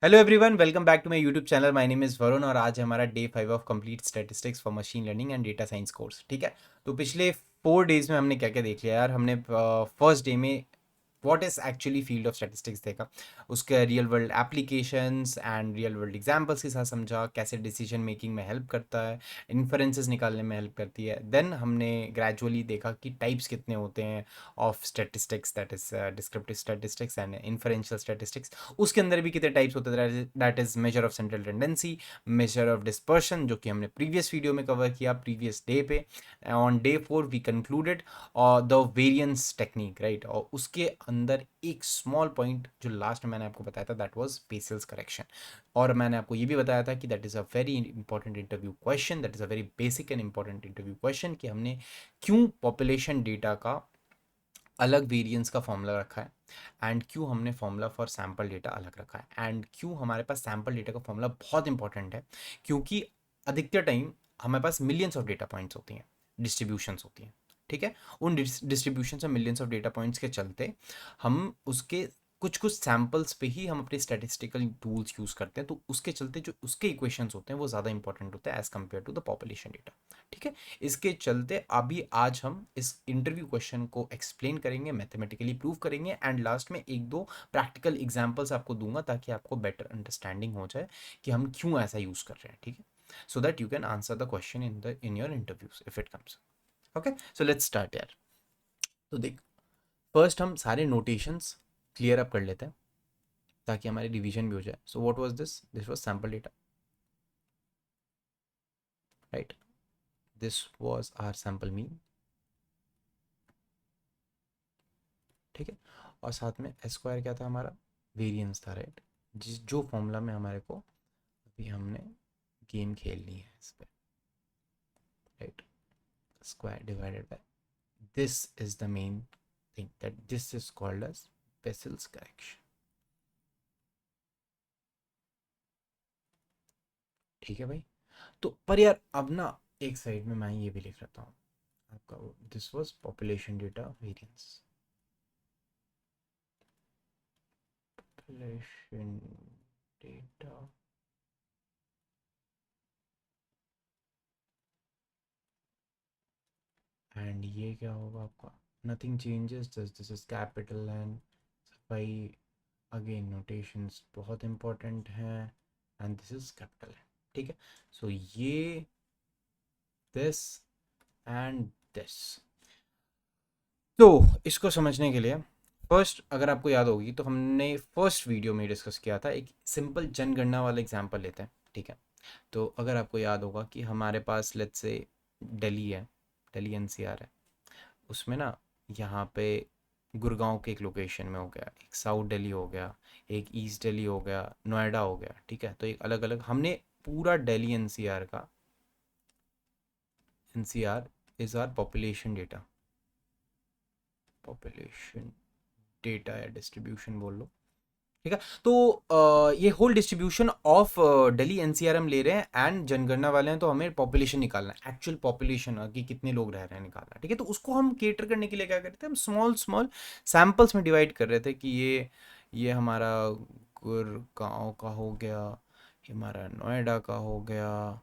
Hello everyone, welcome back to my YouTube channel. My name is Varun और आज हमारा day 5 of complete statistics for machine learning and data science course. ठीक है, तो पिछले 4 days में हमने क्या क्या देख लिया यार। हमने फर्स्ट डे में what is actually field of statistics देखा, उसके real world applications and real world examples के साथ समझा, कैसे डिसीजन मेकिंग में हेल्प करता है, इन्फरेंसेस निकालने में हेल्प करती है। देन हमने ग्रेजुअली देखा कि टाइप्स कितने होते हैं of statistics, that is descriptive statistics and inferential statistics. उसके अंदर भी कितने टाइप्स होते हैं, that is measure of central tendency, measure of dispersion, जो कि हमने प्रीवियस वीडियो में कवर किया प्रीवियस डे पे। On day 4 we concluded the variance technique, right. और उसके अंदर एक स्मॉल पॉइंट जो लास्ट में मैंने आपको बताया था, दैट वाज बेसल्स करेक्शन। और मैंने आपको ये भी बताया था कि that is a very important interview question, that is a very basic and important interview question, कि हमने क्यों पॉपुलेशन डेटा का अलग वेरिएंस का फॉर्मूला रखा है, एंड क्यों हमने फॉर्मूला फॉर सैम्पल डेटा अलग रखा है, एंड क्यों हमारे पास सैम्पल डेटा का फॉर्मूला बहुत इंपॉर्टेंट है, क्योंकि अधिकतर टाइम हमारे पास मिलियंस ऑफ डेटा पॉइंट्स होती हैं, डिस्ट्रीब्यूशंस होती हैं। ठीक है, उन डिस्ट्रीब्यूशन से मिलियंस ऑफ डेटा पॉइंट्स के चलते हम उसके कुछ कुछ सैम्पल्स पे ही हम अपने स्टैटिस्टिकल टूल्स यूज़ करते हैं, तो उसके चलते जो उसके इक्वेशंस होते हैं वो ज़्यादा इंपॉर्टेंट होते हैं as compared to the population data. ठीक है, इसके चलते अभी आज हम इस इंटरव्यू क्वेश्चन को एक्सप्लेन करेंगे, मैथमेटिकली प्रूव करेंगे, एंड लास्ट में एक दो प्रैक्टिकल एग्जांपल्स आपको दूंगा ताकि आपको बेटर अंडरस्टैंडिंग हो जाए कि हम क्यों ऐसा यूज़ कर रहे हैं। ठीक है, so that you can answer the question in your interviews if it comes. Okay, so let's start यार। तो देख, फर्स्ट हम सारे नोटेशंस क्लियर अप कर लेते हैं ताकि हमारी रिवीजन भी हो जाए। So what was this? This was sample data, right. This was our sample mean. ठीक है, और साथ में एस स्क्वायर क्या था हमारा? वेरिएंस था, राइट। जिस जो फॉर्मूला में हमारे को अभी हमने गेम खेलनी है इस पे, right. Square divided by this is the main thing, that this is called as Bessel's correction. ठीक है भाई, तो पर यार अब ना एक साइड में मैं ये भी लिख लेता हूँ आपका, this was population data variance, population data. And ये क्या होगा आपका? Nothing changes, just this is capital and भाई अगेन नोटेशंस बहुत इंपॉर्टेंट हैं, एंड दिस इज कैपिटल है। ठीक है, सो ये दिस एंड दिस। तो इसको समझने के लिए फर्स्ट, अगर आपको याद होगी तो हमने फर्स्ट वीडियो में डिस्कस किया था, एक सिंपल जनगणना वाला एग्जांपल लेते हैं। ठीक है, तो अगर आपको याद होगा कि हमारे पास लेट्स से दिल्ली है, दिल्ली एनसीआर है, उसमें ना यहाँ पे गुड़गांव के एक लोकेशन में हो गया, एक साउथ दिल्ली हो गया, एक ईस्ट दिल्ली हो गया, नोएडा हो गया। ठीक है, तो एक अलग अलग हमने पूरा दिल्ली एनसीआर का, NCR is our population data, population data या डिस्ट्रीब्यूशन बोल लो। ठीक है, तो ये whole distribution of Delhi NCR हम ले रहे हैं, एंड जनगणना वाले हैं तो हमें पॉपुलेशन निकालना है, एक्चुअल पॉपुलेशन कि कितने लोग रह रहे हैं निकालना है। ठीक है, तो उसको हम केटर करने के लिए क्या करते हैं, हम स्मॉल स्मॉल सैम्पल्स में डिवाइड कर रहे थे कि ये हमारा गुड़गांव का हो गया, ये हमारा नोएडा का हो गया।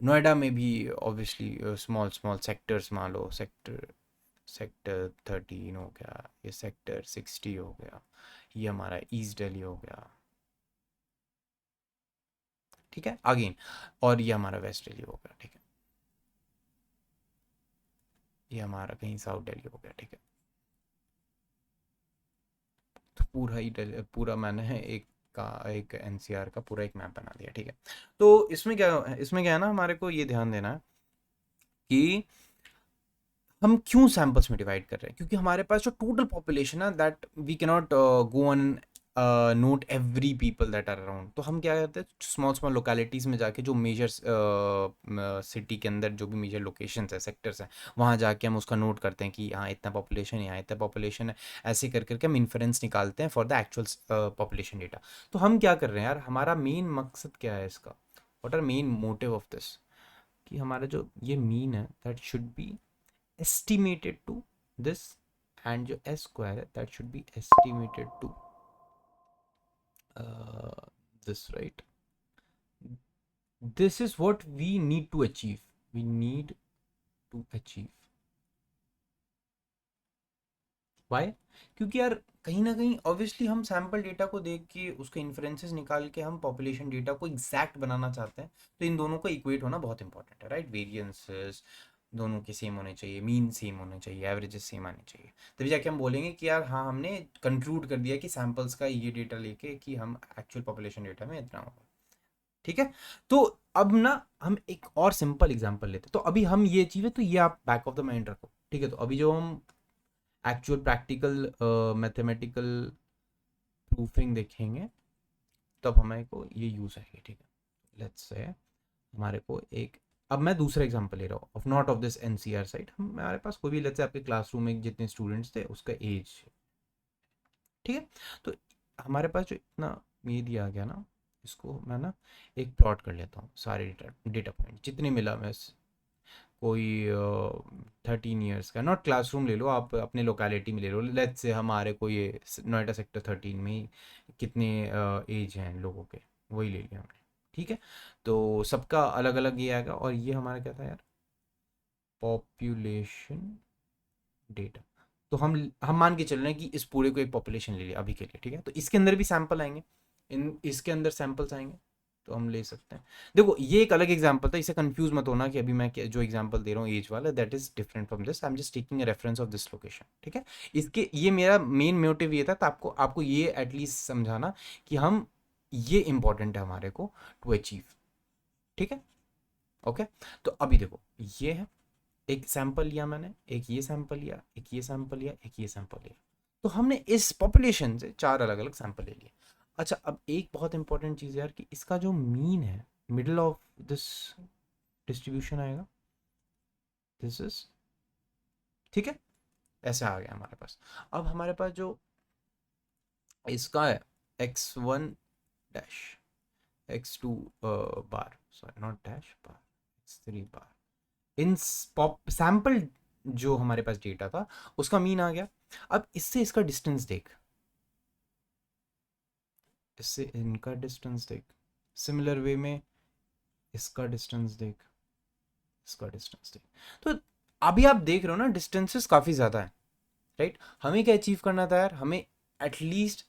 नोएडा में भी ऑब्वियसली स्मॉल स्मॉल सेक्टर्स मान लो, सेक्टर सेक्टर 13 हो गया, ये सेक्टर 60 हो गया, ये हमारा ईस्ट दिल्ली हो गया। ठीक है, अगेन, और ये हमारा वेस्ट दिल्ली हो गया। ठीक है, ये हमारा कहीं साउथ दिल्ली हो गया। ठीक है, तो पूरा ही पूरा मैंने एक एनसीआर का पूरा एक मैप बना दिया। ठीक है, तो इसमें क्या है ना, हमारे को ये ध्यान देना है कि हम क्यों सैंपल्स में डिवाइड कर रहे हैं, क्योंकि हमारे पास जो टोटल पॉपुलेशन है that we can not go on note every people that are around. तो हम क्या करते हैं, स्मॉल स्मॉल लोकेलिटीज़ में जाके, जो मेजर सिटी के अंदर जो भी मेजर लोकेशंस है, सेक्टर्स हैं, वहाँ जाके हम उसका नोट करते हैं कि यहाँ इतना पॉपुलेशन है, यहाँ इतना पॉपुलेशन है। ऐसे कर करके हम इन्फ्रेंस निकालते हैं for the actual population data. तो हम क्या कर रहे हैं यार, हमारा मेन मकसद क्या है इसका, what are main motive of this, कि हमारा जो ये मीन है that should be estimated to this, and जो s square है that should be estimated to this, right? This is what we need to achieve. We need to achieve. Why? क्योंकि यार कहीं ना कहीं ऑब्वियसली हम सैम्पल डेटा को देख के उसके इन्फ्रेंसेस निकाल के हम पॉपुलेशन डेटा को एग्जैक्ट बनाना चाहते हैं, तो इन दोनों को इक्वेट होना बहुत इंपॉर्टेंट है, राइट? वेरिएंसेस दोनों के सेम होने चाहिए, मीन सेम होने चाहिए, एवरेजेस सेम आने चाहिए, तभी जाके हम बोलेंगे कि यार हाँ हमने कंक्लूड कर दिया कि सैम्पल्स का ये डेटा लेके कि हम एक्चुअल पॉपुलेशन डेटा में इतना होगा। ठीक है, तो अब ना हम एक और सिंपल एग्जांपल लेते हैं। तो अभी हम ये चीज़ है तो ये आप बैक ऑफ द माइंड रखो, ठीक है? तो अभी जो हम एक्चुअल प्रैक्टिकल मैथमेटिकल प्रूफिंग देखेंगे तब हमारे को ये यूज़ आएगी, ठीक है? लेट्स से हमारे को एक, अब मैं दूसरा एग्जांपल ले रहा हूँ of not of this NCR site. हमारे पास कोई भी लेट्स से आपके क्लासरूम में जितने स्टूडेंट्स थे उसका एज, ठीक है? तो हमारे पास जो इतना ये दिया गया ना, इसको मैं ना एक प्लॉट कर लेता हूँ, सारे डेटा पॉइंट जितने मिला मैं कोई 13 ईयर्स का, नॉट क्लासरूम ले लो आप, अपने लोकेलिटी में ले लो, लेट्स से हमारे को ये नोएडा सेक्टर 13 में ही कितने एज हैं लोगों के, वही ले लिया हमने, ठीक है? तो सबका अलग अलग ये आएगा, और ये हमारा क्या था यार, पॉपुलेशन डेटा। तो हम मान के चल रहे हैं कि इस पूरे को एक पॉपुलेशन ले लिया अभी के लिए, ठीक है? तो इसके अंदर भी सैंपल आएंगे, इसके अंदर सैंपल्स आएंगे, तो हम ले सकते हैं। देखो ये एक अलग एग्जांपल था, इसे कंफ्यूज मत होना कि अभी मैं जो एग्जांपल दे रहा हूँ एज वाला, that is different from this, I am just taking a reference of this location, ठीक है? इसके ये मेरा मेन मोटिव ये था, तो आपको आपको ये एटलीस्ट समझाना कि हम ये इंपॉर्टेंट है हमारे को टू अचीव, ठीक है? ओके, तो अभी देखो ये है, एक सैंपल लिया मैंने, एक ये सैंपल लिया, एक ये सैंपल लिया, एक ये सैंपल लिया, तो हमने इस पॉपुलेशन से 4 अलग अलग सैंपल ले लिए। अच्छा, अब एक बहुत इंपॉर्टेंट चीज़ यार कि इसका जो मीन है मिडल ऑफ दिस डिस्ट्रीब्यूशन आएगा, दिस इज, ठीक है? ऐसे आ गया हमारे पास। अब हमारे पास जो इसका है x1 dash, x2 bar, sorry not dash bar, x3 bar, in sample जो हमारे पास डेटा था उसका मीन आ गया। अब इससे इसका डिस्टेंस देख, इससे इनका डिस्टेंस देख, सिमिलर वे में इसका डिस्टेंस देख, इसका डिस्टेंस देख। तो अभी आप देख रहे हो ना डिस्टेंसेस काफ़ी ज़्यादा है, राइट? हमें क्या अचीव करना था यार, हमें एटलीस्ट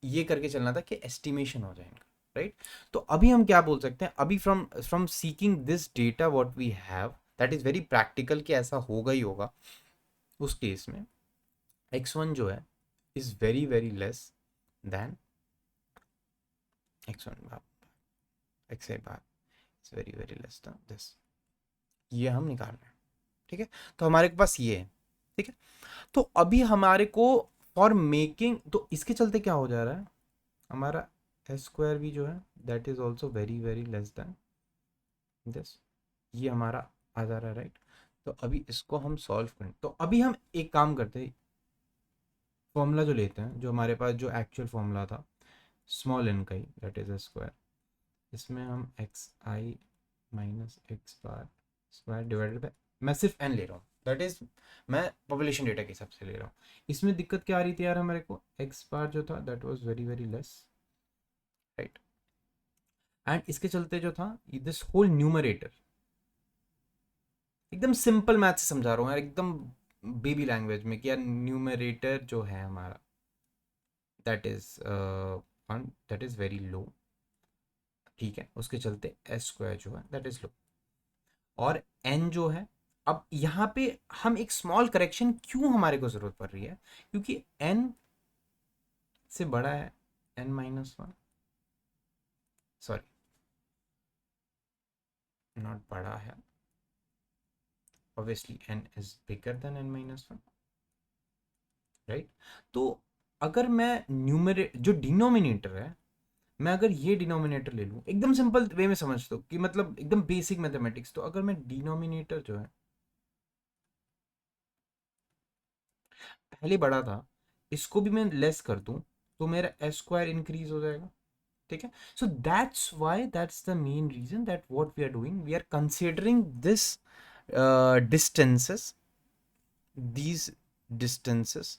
ये करके चलना था कि एस्टिमेशन हो जाए इनका, राइट? तो अभी हम क्या बोल सकते हैं, अभी from from seeking this data what we have, that is very practical कि ऐसा होगा ही होगा। उस केस में x1 जो है is very very less than x1 bar, x8 bar is very very less than this, ये हम निकाल रहे हैं, ठीक है? तो हमारे पास ये है, ठीक है? तो अभी हमारे को फॉर मेकिंग, तो इसके चलते क्या हो जा रहा है, हमारा एस स्क्वायर भी जो है that is also very very less than this, ये हमारा आ जा रहा है, राइट? तो अभी इसको हम सॉल्व करें, तो अभी हम एक काम करते हैं, फॉर्मूला जो लेते हैं, जो हमारे पास जो एक्चुअल फॉर्मूला था स्मॉल एन का ही, दैट इज एस स्क्वायर, इसमें हम एक्स आई minus x bar square divided bye, मैं सिर्फ एन ले रहा हूँ, दैट इज मैं पॉपुलेशन डेटा के हिसाब से ले रहा हूँ। इसमें दिक्कत क्या आ रही थी यार, हमारे को एक्स बार जो था that was very very less, right? And इसके चलते जो था दिस होल न्यूमरेटर, एकदम सिंपल मैथ से समझा रहा हूँ यार, एकदम बेबी लैंग्वेज में कि यार न्यूमरेटर जो है हमारा that is one, that is very low, ठीक है? उसके चलते एस स्क्वायर जो है दैट इज लो, और एन जो है, अब यहाँ पे हम एक स्मॉल करेक्शन क्यों हमारे को जरूरत पड़ रही है, क्योंकि एन से बड़ा है N minus one, sorry not बड़ा है, obviously N is bigger than N minus one, right? तो अगर मैं न्यूमरे जो डिनोमिनेटर है, मैं अगर ये डिनोमिनेटर ले लूँ, एकदम सिंपल वे में समझ दो कि मतलब एकदम बेसिक मैथमेटिक्स, तो अगर मैं डिनोमिनेटर जो है पहले बड़ा था, इसको भी मैं लेस कर दूं, तो मेरा एस स्क्वायर इंक्रीज हो जाएगा, ठीक है? So that's why, that's the main reason that what we are doing, we are considering this distances, these distances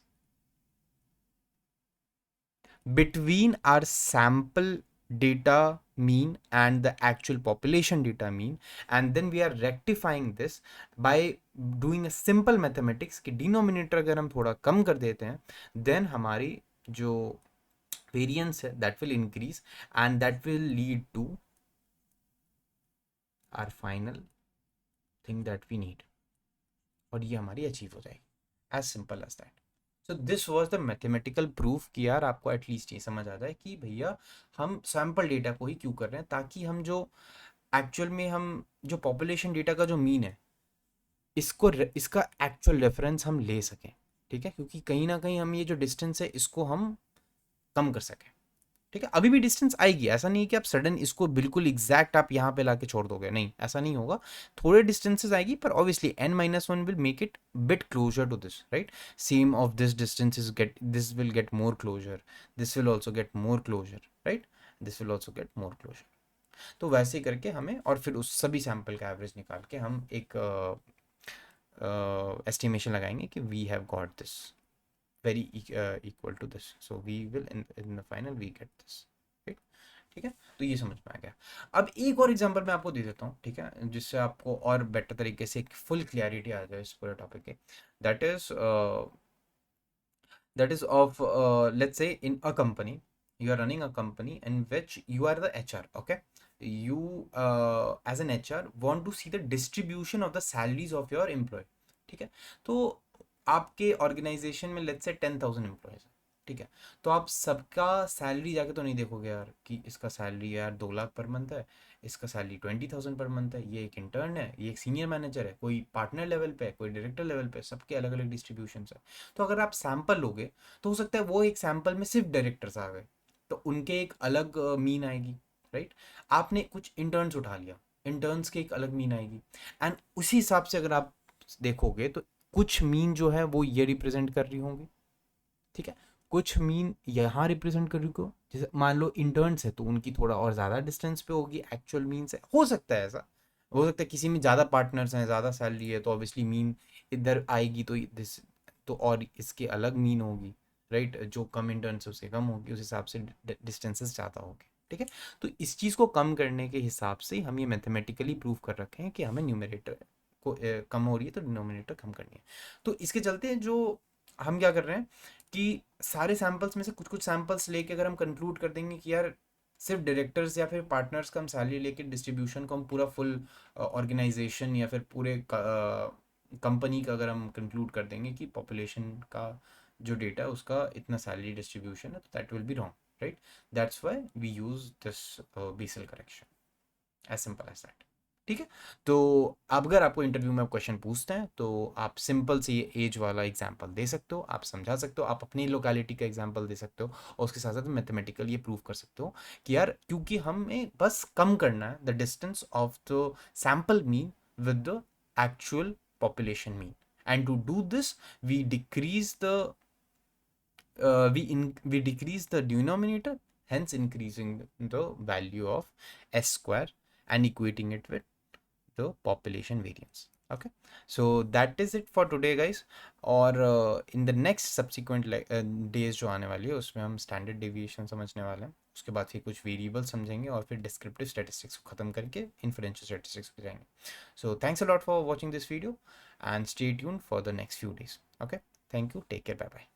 between our sample data mean and the actual population data mean, and then we are rectifying this by doing a simple mathematics कि denominator अगर हम थोड़ा कम कर देते हैं then हमारी जो variance है that will increase and that will lead to our final thing that we need, और ये हमारी अचीव हो जाएगी, as simple as that. So this was the mathematical proof कि यार आपको एटलीस्ट ये समझ आ जाए कि भैया हम सैम्पल डेटा को ही क्यों कर रहे हैं, ताकि हम जो एक्चुअल में हम जो पॉपुलेशन डेटा का जो मीन है इसका एक्चुअल रेफरेंस हम ले सकें, ठीक है, क्योंकि कहीं ना कहीं हम ये जो डिस्टेंस है इसको हम कम कर सकें, ठीक है। अभी भी डिस्टेंस आएगी, ऐसा नहीं है कि आप सडन इसको बिल्कुल एग्जैक्ट आप यहाँ पे लाके छोड़ दोगे, नहीं ऐसा नहीं होगा, थोड़े डिस्टेंसेस आएगी, पर obviously n-1 will make it bit closer to this, right. Same of this distances get, this will get more closer, this will also get more closer, right, this will also get more closer. तो वैसे ही करके हमें, और फिर उस सभी sample का average निकाल के हम एक एस्टिमेशन लगाएंगे कि we have got this very equal to this, so we will in the final we get this, right? ठीक है, तो ये समझ में आ गया। अब एक और एग्जांपल मैं आपको दे देता हूँ, ठीक है, जिससे आपको और बेटर तरीके से एक फुल क्लियरिटी आ जाए इस पूरे टॉपिक के। That is of let's say in a company, you are running a company in which you are the HR, okay, you as an HR want to see the distribution of the salaries of your employee, ठीक है। तो आपके organisation में let's say 10,000 employees है, ठीक है, तो आप सबका सैलरी जाके तो नहीं देखोगे यार कि इसका सैलरी यार 2 लाख पर मंथ है, इसका सैलरी 20,000 पर मंथ है, ये एक इंटर्न है, ये एक सीनियर मैनेजर है, कोई पार्टनर लेवल पे है, कोई डायरेक्टर लेवल पे, सबके अलग अलग डिस्ट्रीब्यूशन है। तो अगर आप सैंपल लोगे तो हो सकता है वो एक सैंपल में सिर्फ डायरेक्टर्स आ गए, तो उनके एक अलग मीन आएगी, राइट। आपने कुछ इंटर्न्स उठा लिया, इंटर्न्स के एक अलग मीन आएगी, एंड उसी हिसाब से अगर आप देखोगे तो कुछ मीन जो है वो ये रिप्रेजेंट कर रही होंगी, ठीक है, कुछ मीन यहाँ रिप्रेजेंट कर रही हो, जैसे मान लो इंटर्न्स है तो उनकी थोड़ा और ज़्यादा डिस्टेंस पे होगी एक्चुअल मीन से, हो सकता है ऐसा, हो सकता है किसी में ज़्यादा पार्टनर्स हैं, ज़्यादा सैलरी है, तो ऑब्वियसली मीन इधर आएगी, तो दिस तो और इसके अलग मीन होगी, राइट, जो कम इंटर्न्स है उससे कम होगी, उस हिसाब से डिस्टेंसेस ज़्यादा होगी, ठीक है। तो इस चीज़ को कम करने के हिसाब से हम ये मैथमेटिकली प्रूव कर रखे हैं कि हमें न्यूमरेटर को कम हो रही है तो डिनोमिनेटर कम करनी है। तो इसके चलते जो हम क्या कर रहे हैं कि सारे सैंपल्स में से कुछ कुछ सैंपल्स लेके अगर हम कंक्लूड कर देंगे कि यार सिर्फ डायरेक्टर्स या फिर पार्टनर्स का हम सैलरी लेके डिस्ट्रीब्यूशन को हम पूरा फुल ऑर्गेनाइजेशन या फिर पूरे कंपनी का अगर हम कंक्लूड कर देंगे कि पॉपुलेशन का जो डेटा है उसका इतना सैलरी डिस्ट्रीब्यूशन है, तो that will be wrong, right. That's why we use this Bessel correction, as simple as that, ठीक है। तो अब अगर आपको इंटरव्यू में क्वेश्चन पूछते हैं तो आप सिंपल से ये एज वाला एग्जांपल दे सकते हो, आप समझा सकते हो, आप अपनी लोकेलिटी का एग्जांपल दे सकते हो, और उसके साथ साथ मैथमेटिकल ये प्रूव कर सकते हो कि यार क्योंकि हमें बस कम करना है the distance of the sample mean with the actual population mean, and to do this we decrease the we decrease the denominator, hence increasing the value of s square and equating it with the population variance, okay। So that is it for today guys, और in the next subsequent days जो आने वाली है उसमें हम standard deviation समझने वाले हैं, उसके बाद फिर कुछ वेरिएबल समझेंगे, और फिर डिस्क्रिप्टिव स्टैटिस्टिक्स को ख़त्म करके इन्फरेंशियल स्टैटिस्टिक्स पे जाएंगे। So thanks a lot for watching this video and stay tuned for the next few days, okay, thank you, take care, bye bye.